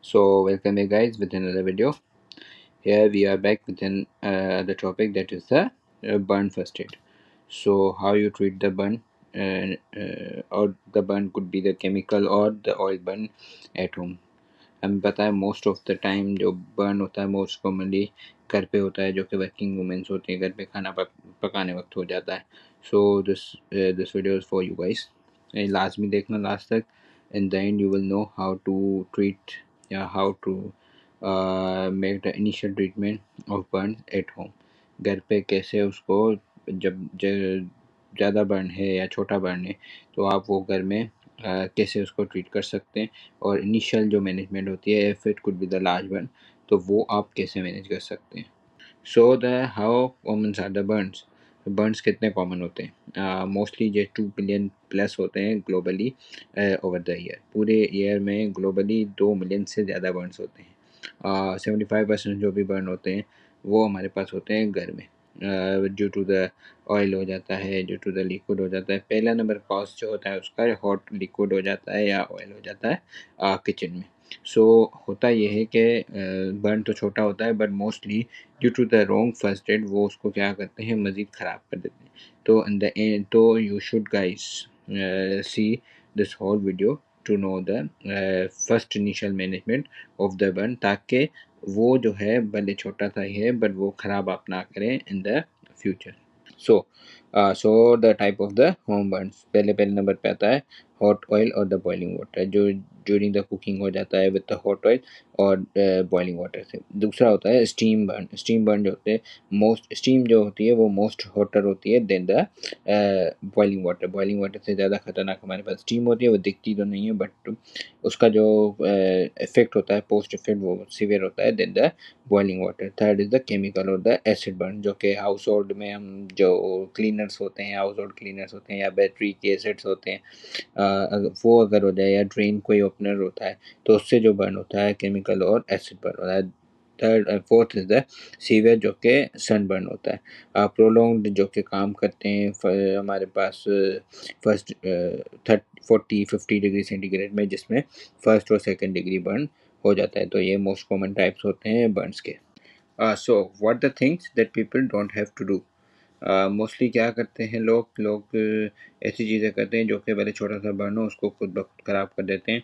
So welcome you guys with another video. Here we are back with the topic that is the burn first aid. So how you treat the burn, or the burn could be the chemical or the oil burn at home. हमें पता है most of the time जो burn होता है most commonly घर पे होता है, जो कि वर्किंग वुमेन्स होती हैं, घर पे खाना पकाने वक्त हो जाता है. So this video is for you guys. लाजमी देखना लास्ट तक. In the end you will know how to treat या how to make the initial treatment of burn at home. घर पे कैसे उसको, जब ज़्यादा बर्न है या छोटा बर्न है, तो आप वो घर में कैसे उसको ट्रीट कर सकते हैं. और इनिशियल जो मैनेजमेंट होती है, if it could be the large burn, तो वो आप कैसे मैनेज कर सकते हैं. So the how common are the burns. Burns कितने कॉमन होते हैं? मोस्टली ये 2 बिलियन प्लस होते हैं ग्लोबली ओवर द ईयर. पूरे ईयर में ग्लोबली 2 मिलियन से ज़्यादा बर्न्स होते हैं. 75% जो भी बर्न होते हैं वो हमारे पास होते हैं घर में. ड्यू टू द ऑयल हो जाता है, ड्यू टू द लिक्विड हो जाता है. पहला नंबर कॉज जो होता है उसका हॉट लिक्विड हो जाता है या ऑयल हो जाता है किचन में. सो होता ये है कि बर्न तो छोटा होता है, but mostly due to the wrong first aid वो उसको क्या करते हैं, मज़ीद ख़राब कर देते हैं. तो इन द एंड तो you should guys see this whole video to know the first initial management of the burn, ताकि वो जो है भले छोटा सा ही है बट वो ख़राब आप ना करें in the future. So the type of the home Burns. पहले नंबर पे आता है हॉट ऑयल और द बॉइलिंग वाटर, जो ड्यूरिंग द कुकिंग हो जाता है विद द हॉट ऑयल और बॉइलिंग वाटर से. दूसरा होता है स्टीम बर्न. स्टीम बर्न जो होते हैं, मोस्ट स्टीम जो होती है वो मोस्ट हॉटर होती है than the boiling water. Boiling water से ज़्यादा खतरनाक हमारे पास स्टीम होती है. वो दिखती तो नहीं है, बट उसका जो इफेक्ट होता है, पोस्ट इफेक्ट, वो सीवियर होता है than the boiling water. Third is the chemical और द एसिड बर्न, जो कि हाउस होल्ड में हम जो क्लीनर्स होते हैं, हाउस होल्ड क्लीनर्स होते हैं, या बैटरी के एसिड्स होते हैं, वो अगर हो जाए, या ड्रेन कोई ओपनर होता है, तो उससे जो बर्न होता है केमिकल और एसिड बर्न होता है. फोर्थ इज़ द सीवियर, जो कि सन बर्न होता है. प्रोलॉन्ग्ड जो कि काम करते हैं हमारे पास फर्स्ट 40-50 डिग्री सेंटीग्रेड में, जिसमें फर्स्ट और सेकंड डिग्री बर्न हो जाता है. तो ये मोस्ट कॉमन टाइप्स होते हैं बर्न्स के. So what the things that people don't have to do. Mostly क्या करते हैं लोग ऐसी चीज़ें करते हैं जो कि पहले छोटा सा बर्न हो उसको खुद ब खुद ख़राब कर देते हैं.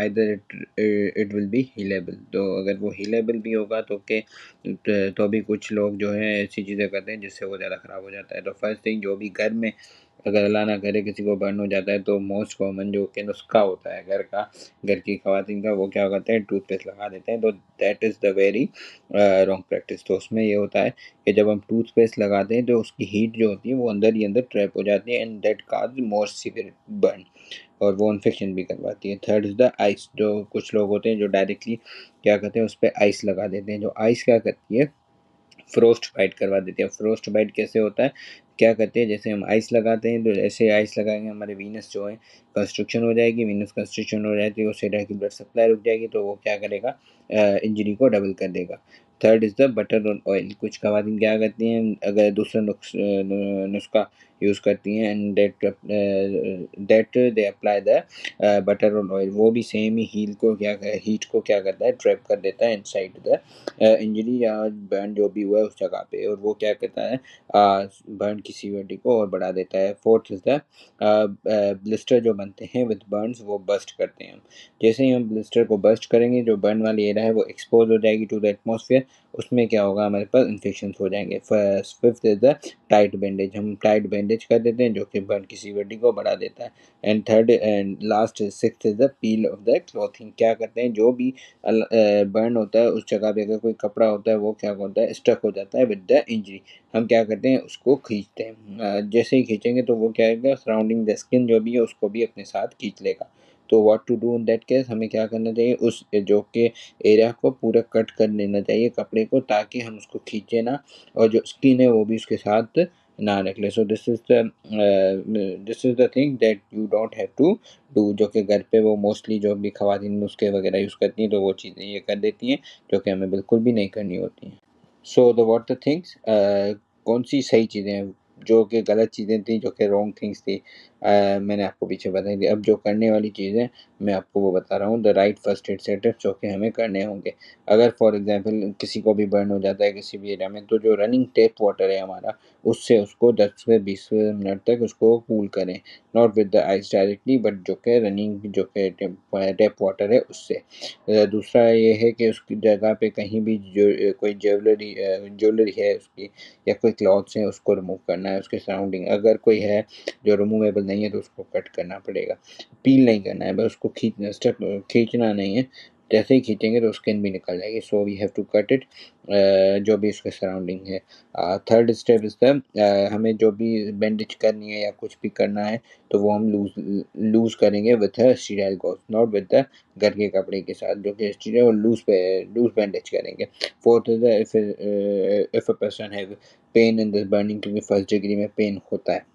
Either it will be healable. तो अगर वो हीलेबल भी होगा तो भी कुछ लोग जो है ऐसी चीज़ें करते हैं जिससे वो ज़्यादा ख़राब हो जाता है. तो फर्स्ट थिंग, जो भी घर में अगर अल्लाह ना करे किसी को बर्न हो जाता है, तो मोस्ट कॉमन जो कि नुस्खा होता है घर की ख़वातीन का, वो क्या करते हैं, टूथपेस्ट लगा देते हैं. तो that is the very wrong practice. तो उसमें ये होता है कि जब हम टूथपेस्ट लगाते हैं तो उसकी हीट जो होती है वो अंदर ही अंदर ट्रैप हो जाती है, and that cause more severe burn, और वो इन्फेक्शन भी करवाती है. Third is the ice. जो कुछ लोग होते हैं जो डायरेक्टली क्या करते हैं, उस पर आइस लगा देते हैं. जो आइस क्या करती है, फ्रोस्ट बाइट करवा देती है. फ्रोस्ट बाइट कैसे होता है, क्या करते हैं, जैसे हम आइस लगाते हैं, तो जैसे आइस लगाएंगे हमारे वीनस जो है कंस्ट्रक्शन हो जाएगी. वीनस कंस्ट्रक्शन हो जाती है, उससे डायरेक्ट ब्लड सप्लाई रुक जाएगी, तो वो क्या करेगा, इंजरी को डबल कर देगा. थर्ड इज़ द बटर और ऑयल. कुछ ख़वातीन क्या करती हैं, अगर दूसरा नुस्खा यूज़ करती हैं, and that they apply the butter और ऑयल. वो भी सेम ही हीट को क्या करता है, ट्रैप कर देता है इनसाइड द इंजरी या बर्न जो भी हुआ है उस जगह पे, और वो क्या करता है, बर्न की सीवियरिटी को और बढ़ा देता है. Fourth is the blister. जो बनते हैं विद बर्न्स वो बस्ट करते हैं हम. जैसे ही हम ब्लिस्टर को बस्ट करेंगे, जो बर्न वाली एरिया है वो एक्सपोज हो जाएगी टू द एटमॉस्फेयर. उसमें क्या होगा, हमारे पास इन्फेक्शन हो जाएंगे. Fifth is the tight bandage. हम टाइट बैंडेज कर देते हैं, जो कि बर्न की सीवियरिटी को बढ़ा देता है. And third and last sixth is the peel of the clothing. क्या करते हैं, जो भी बर्न होता है उस जगह पे अगर कोई कपड़ा होता है, वो क्या होता है, स्टक हो जाता है विद द इंजरी. हम क्या करते हैं, उसको खींचते हैं. जैसे ही खींचेंगे तो वो क्या होगा, सराउंडिंग द स्किन जो भी है उसको भी अपने साथ खींच लेगा. तो what to do in that case, हमें क्या करना चाहिए, उस जो कि एरिया को पूरा कट कर लेना चाहिए कपड़े को, ताकि हम उसको खींचे ना, और जो स्किन है वो भी उसके साथ ना निकले. So this is the thing that you don't have to do. जो कि घर पे वो मोस्टली जो भी खवातीन नुस्खे वगैरह यूज़ करती हैं, तो वो चीज़ें ये कर देती हैं जो कि हमें बिल्कुल भी नहीं करनी होती हैं. So the what the things, कौन सी सही चीज़ें हैं, जो कि गलत चीज़ें थी, जो कि रॉन्ग थिंग्स थी. मैंने आपको पीछे बताई थी। अब जो करने वाली चीज़ें मैं आपको वो बता रहा हूँ, the right first aid setup जो कि हमें करने होंगे। अगर फॉर एग्जांपल किसी को भी बर्न हो जाता है किसी भी एरिया में, तो जो रनिंग टेप वाटर है हमारा, उससे उसको 10 से 20 मिनट तक उसको कूल करें, not with the ice directly, but जो कि रनिंग जो कि टेप वाटर है उससे। दूसरा ये है कि उसकी जगह पे कहीं भी जो कोई ज्वेलरी है उसकी या कोई क्लॉथ्स हैं उसको रिमूव करना है, उसके सराउंडिंग अगर कोई है जो रिमूवेबल नहीं है तो उसको कट करना पड़ेगा। पील नहीं करना है, बस उसको खींचना नहीं है, जैसे ही खींचेंगे तो स्किन भी निकल जाएगी। So we have to cut it, जो भी उसके सराउंडिंग है। थर्ड स्टेप इज द, हमें जो भी बैंडेज करनी है या कुछ भी करना है तो वो हम लूज लूज करेंगे with sterile gauze, not with the घर के कपड़े के साथ जो कि स्टीराइल और लूज बैंडेज करेंगे। Fourth is the, if a person have pain in this burning, क्योंकि फर्स्ट डिग्री में पेन होता है,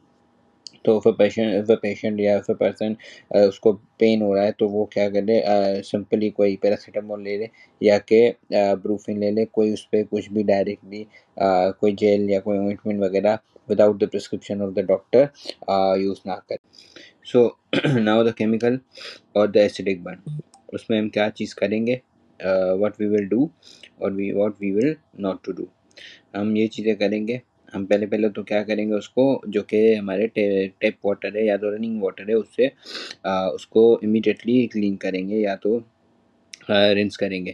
तो इफ अ पेशेंट या इफ अ पर्सन उसको पेन हो रहा है तो वो क्या करे, सिंपली कोई पैरासीटामोल ले ले या के ब्रूफिन ले ले, कोई उस पर कुछ भी डायरेक्टली कोई जेल या कोई ऑइंटमेंट वगैरह without the prescription of the doctor use ना करे। सो नाउ द केमिकल और द एसिडिक बर्न, उसमें हम क्या चीज़ करेंगे, व्हाट वी विल डू और what we will not to do. हम ये चीज़ें करेंगे। हम पहले पहले तो क्या करेंगे, उसको जो कि हमारे टेप वाटर है या तो रनिंग वाटर है उससे उसको इमीडिएटली क्लीन करेंगे या तो रिंस करेंगे।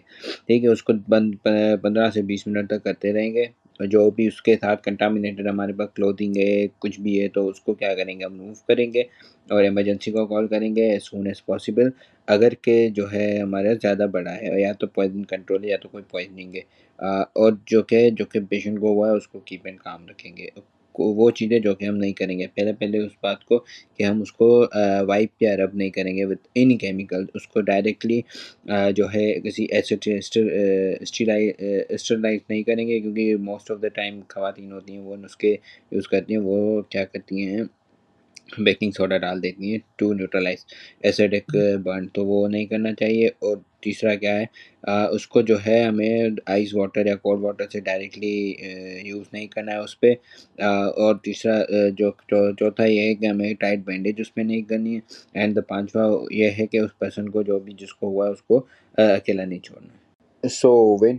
ठीक है, उसको बंद 15 से 20 मिनट तक करते रहेंगे। जो भी उसके साथ कंटामिनेटेड हमारे पास क्लोथिंग है कुछ भी है तो उसको क्या करेंगे, हम रिमूव करेंगे और इमरजेंसी को कॉल करेंगे एज सून एज पॉसिबल। अगर के जो है हमारा ज़्यादा बड़ा है या तो पॉइजन कंट्रोल है या तो कोई पॉइजनिंग है, और जो कि पेशेंट को हुआ है उसको कीप एंड काम रखेंगे। वो चीज़ें जो कि हम नहीं करेंगे, पहले पहले उस बात को कि हम उसको वाइप या रब नहीं करेंगे विद एनी केमिकल, उसको डायरेक्टली जो है किसी एसिड स्टरलाइज नहीं करेंगे, क्योंकि मोस्ट ऑफ द टाइम ख़वातीन होती हैं वो नुस्खे यूज़ करती हैं, वो क्या करती हैं बेकिंग सोडा डाल देती हैं टू न्यूट्रलाइज एसिडिक बर्न, तो वो नहीं करना चाहिए। और तीसरा क्या है, उसको जो है हमें आइस वाटर या कोल्ड वाटर से डायरेक्टली यूज़ नहीं करना है उस पर। और तीसरा चौथा ये है कि हमें टाइट बैंडेज उसमें नहीं करनी है। एंड द पांचवा ये है कि उस पर्सन को जो भी जिसको हुआ है उसको अकेला नहीं छोड़ना है। सो when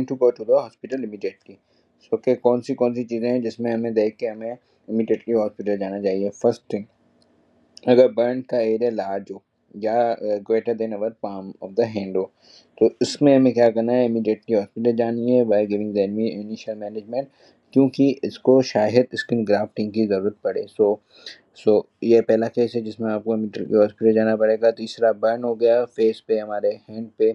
to go to the hospital immediately। सो के कौन सी चीज़ें हैं जिसमें हमें देख के हमें इमीडिएटली हॉस्पिटल जाना चाहिए। फर्स्ट थिंग, अगर बर्न का एरिया लार्ज हो या greater than our palm of the hand हो तो इसमें हमें क्या करना है, इमीडिएटली हॉस्पिटल जानी है by giving the initial management, क्योंकि इसको शायद स्किन ग्राफ्टिंग की ज़रूरत पड़े। सो ये पहला केस है जिसमें आपको इमीडिएटली हॉस्पिटल जाना पड़ेगा। तीसरा बर्न हो गया फेस पे, हमारे हैंड पे,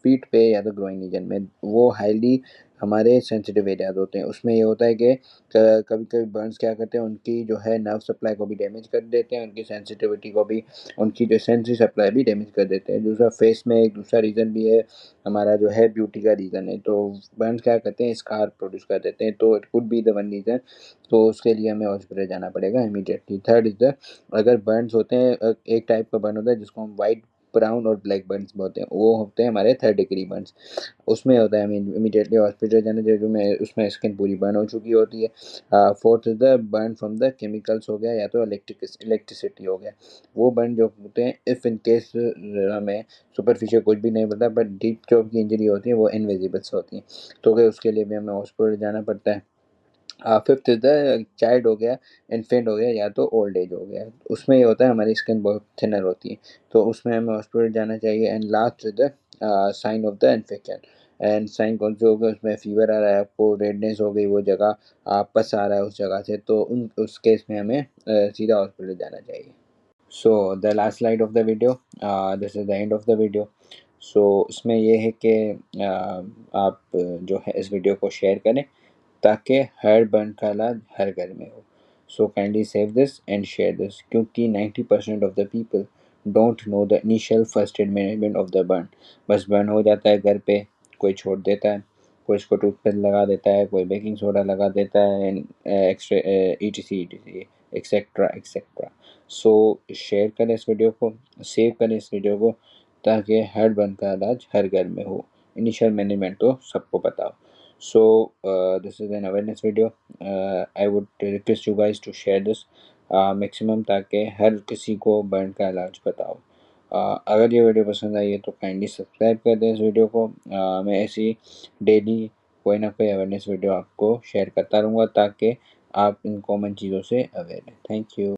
फीट पे या तो ग्रोइन रीजन में, वो हाईली हमारे सेंसिटिव एरियाज होते हैं। उसमें ये होता है कि कभी कभी बर्न्स क्या करते हैं, उनकी जो है नर्व सप्लाई को भी डैमेज कर देते हैं, उनकी सेंसिटिविटी को भी, उनकी जो सेंसरी सप्लाई भी डैमेज कर देते हैं। दूसरा फेस में एक दूसरा रीज़न भी है हमारा जो है ब्यूटी का रीज़न है, तो बर्न्स क्या करते हैं स्कार प्रोड्यूस कर देते हैं, तो it could be the one reason. तो उसके लिए हमें हॉस्पिटल जाना पड़ेगा इमीडिएटली। थर्ड इज द, अगर बर्न्स होते हैं एक टाइप का बर्न होता है जिसको हम वाइट ब्राउन और ब्लैक बर्न्स बोलते हैं, वो होते हैं हमारे थर्ड डिग्री बर्न्स। उसमें होता है हमें इमीडिएटली हॉस्पिटल जाना चाहिए, में उसमें स्किन पूरी बर्न हो चुकी होती है। Fourth is the burn from the chemicals हो गया या तो इलेक्ट्रिसिटी हो गया। वो बर्न जो होते हैं इफ़ इन केस हमें सुपरफिशियल कुछ भी नहीं पता बट डीप जो की इंजरी होती है वो इनविजिबल्स होती हैं, तो फिर उसके लिए भी हमें हॉस्पिटल जाना पड़ता है। फिफ्थ इज द चाइल्ड हो गया, इन्फेंट हो गया या तो ओल्ड एज हो गया, उसमें ये होता है हमारी स्किन बहुत थिनर होती है, तो उसमें हमें हॉस्पिटल जाना चाहिए। And last is the sign of the infection. And sign कौन से हो गए, उसमें फीवर आ रहा है आपको, रेडनेस हो गई वो जगह, पस आ रहा है उस जगह से, तो उस केस में हमें सीधा हॉस्पिटल जाना चाहिए। So the last slide of the video, this is the end of the video. So इसमें ये है कि आप जो है इस वीडियो को शेयर करें ताकि हर बर्न का इलाज हर घर में हो। So kindly save this and share this, क्योंकि 90% of the people don't know the initial first aid management of the burn. बस बर्न हो जाता है घर पे, कोई छोड़ देता है, कोई इसको टूथपेस्ट लगा देता है, कोई बेकिंग सोडा लगा देता है, and extra E etcetera etcetera. So share करें इस वीडियो को, सेव करें इस वीडियो को, ताकि हर बर्न का इलाज हर घर में हो। इनिशियल मैनेजमेंट तो सबको पता हो। So this is an awareness video. I would request you guys to share this maximum, ताकि हर किसी को बर्न का इलाज पता हो। अगर ये वीडियो पसंद आई है तो काइंडली सब्सक्राइब कर दें इस वीडियो को। मैं ऐसी डेली कोई ना कोई अवेयरनेस वीडियो आपको शेयर करता रहूँगा, ताकि आप इन कॉमन चीज़ों से अवेयर हैं। Thank you.